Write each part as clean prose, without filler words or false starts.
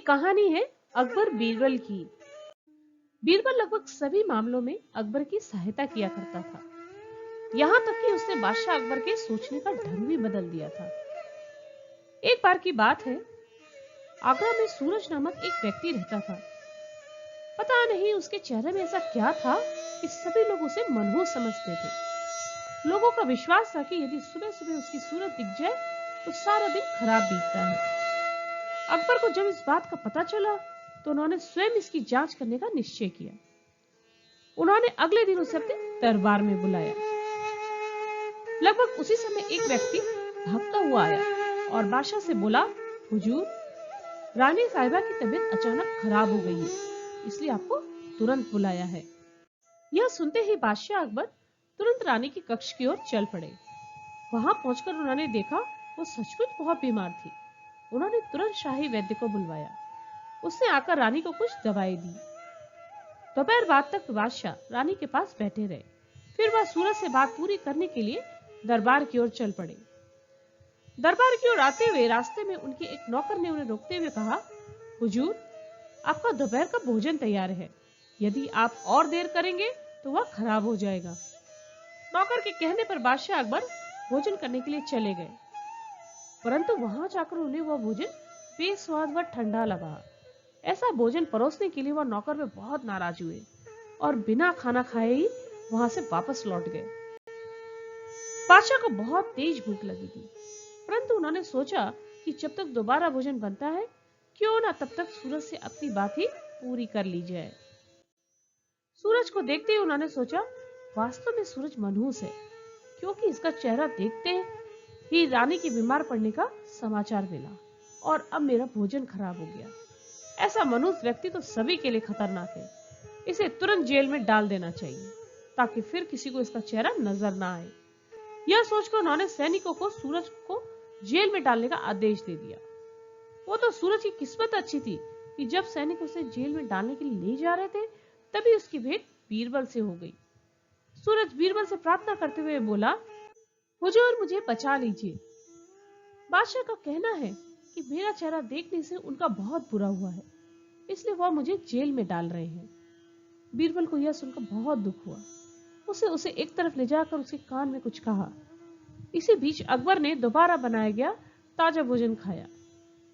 एक कहानी है अकबर बीरबल की। बीरबल लगभग सभी मामलों में अकबर की सहायता किया करता था। यहाँ तक कि उसने बादशाह अकबर के सोचने का ढंग भी बदल दिया था। एक बार की बात है, आगरा में सूरज नामक एक व्यक्ति रहता था। पता नहीं उसके चेहरे में ऐसा क्या था कि सभी लोग उसे मनहूस समझते थे। लोगों का विश्वास था कि यदि सुबह सुबह उसकी सूरत दिख जाए तो सारा दिन खराब बीतता है। अकबर को जब इस बात का पता चला तो उन्होंने स्वयं इसकी जांच करने का निश्चय किया। उन्होंने अगले दिन उसे अपने दरबार में बुलाया। लगभग उसी समय एक व्यक्ति भागता हुआ आया और बादशाह से बोला, हुजूर, रानी साहिबा की तबीयत अचानक खराब हो गई है, इसलिए आपको तुरंत बुलाया है। यह सुनते ही बादशाह अकबर तुरंत रानी के कक्ष की ओर चल पड़े। वहां पहुंचकर उन्होंने देखा वो सचमुच बहुत बीमार थी। उन्होंने तुरंत शाही वैद्य को बुलवाया। उसने आकर रानी को कुछ दवाई दी। दोपहर बाद तक बादशाह रानी के पास बैठे रहे। फिर वह सूरज से बात पूरी करने के लिए दरबार की ओर चल पड़े। दरबार की ओर आते हुए रास्ते में उनके एक नौकर ने उन्हें रोकते हुए कहा, हुजूर, आपका दोपहर का भोजन तैयार है। यदि आप और देर करेंगे तो वह खराब हो जाएगा। नौकर के कहने पर बादशाह अकबर भोजन करने के लिए चले गए, परंतु वहां जाकर उन्हें वह भोजन बेस्वाद व ठंडा लगा। ऐसा भोजन परोसने के लिए वह नौकर में बहुत नाराज हुए और बिना खाना खाए ही वहां से वापस लौट गए। बादशाह को बहुत तेज भूख लगी थी, परंतु उन्होंने सोचा कि जब तक दोबारा भोजन बनता है, क्यों ना तब तक सूरज से अपनी बात ही पूरी कर ली जाए। सूरज को देखते ही उन्होंने सोचा, वास्तव में सूरज मनहूस है, क्योंकि इसका चेहरा देखते ही रानी के बीमार पड़ने का समाचार मिला और अब मेरा भोजन खराब हो गया। ऐसा मनहूस व्यक्ति तो सभी के लिए खतरनाक है। इसे तुरंत जेल में डाल देना चाहिए ताकि फिर किसी को इसका चेहरा नजर ना आए। यह सोचकर उन्होंने सैनिकों को सूरज को जेल में डालने का आदेश दे दिया। वो तो सूरज की किस्मत अच्छी थी कि जब सैनिक उसे जेल में डालने के लिए ले जा रहे थे, तभी उसकी भेंट बीरबल से हो गई। सूरज बीरबल से प्रार्थना करते हुए बोला, हुजूर, मुझे बचा लीजिए। बादशाह का कहना है कि मेरा चेहरा देखने से उनका बहुत बुरा हुआ है, इसलिए वह मुझे जेल में डाल रहे हैं। बीरबल को यह सुनकर बहुत दुख हुआ। उसे उसे एक तरफ ले जाकर उसके कान में कुछ कहा। इसी बीच अकबर ने दोबारा बनाया गया ताजा भोजन खाया।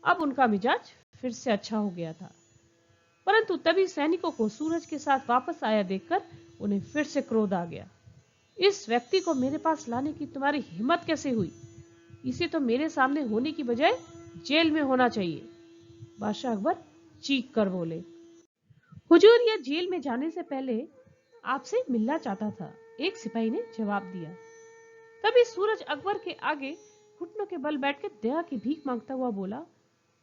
अब उनका मिजाज फिर से अच्छा हो गया था, परंतु तभी सैनिकों को सूरज के साथ वापस आया देखकर उन्हें फिर से क्रोध आ गया। इस व्यक्ति को मेरे पास लाने की तुम्हारी हिम्मत कैसे हुई? इसे तो मेरे सामने होने की बजाय जेल में होना चाहिए। बादशाह अकबर चीख कर बोले, हुजूर, यह जेल में जाने से पहले आपसे मिलना चाहता था, एक सिपाही ने जवाब दिया। तभी सूरज अकबर के आगे घुटनों के बल बैठकर दया की भीख मांगता हुआ बोला,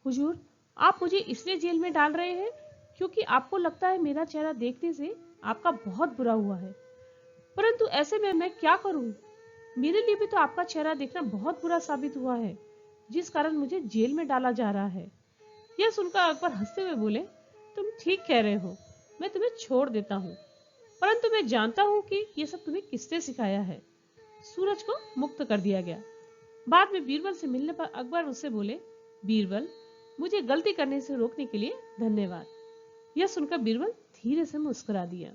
हुजूर, आप मुझे इसलिए जेल में डाल रहे हैं क्योंकि आपको लगता है मेरा चेहरा देखने से आपका बहुत बुरा हुआ है, परंतु ऐसे में मैं क्या करूं? मेरे लिए भी तो आपका चेहरा देखना बहुत बुरा साबित हुआ है, जिस कारण मुझे जेल में डाला जा रहा है। यह सुनकर अकबर हंसते हुए बोले, तुम ठीक कह रहे हो, मैं तुम्हें छोड़ देता हूँ, परंतु मैं जानता हूँ कि यह सब तुम्हें किसने सिखाया है। सूरज को मुक्त कर दिया गया। बाद में बीरबल से मिलने पर अकबर उससे बोले, बीरबल, मुझे गलती करने से रोकने के लिए धन्यवाद। यह सुनकर बीरबल धीरे से मुस्कुरा दिया।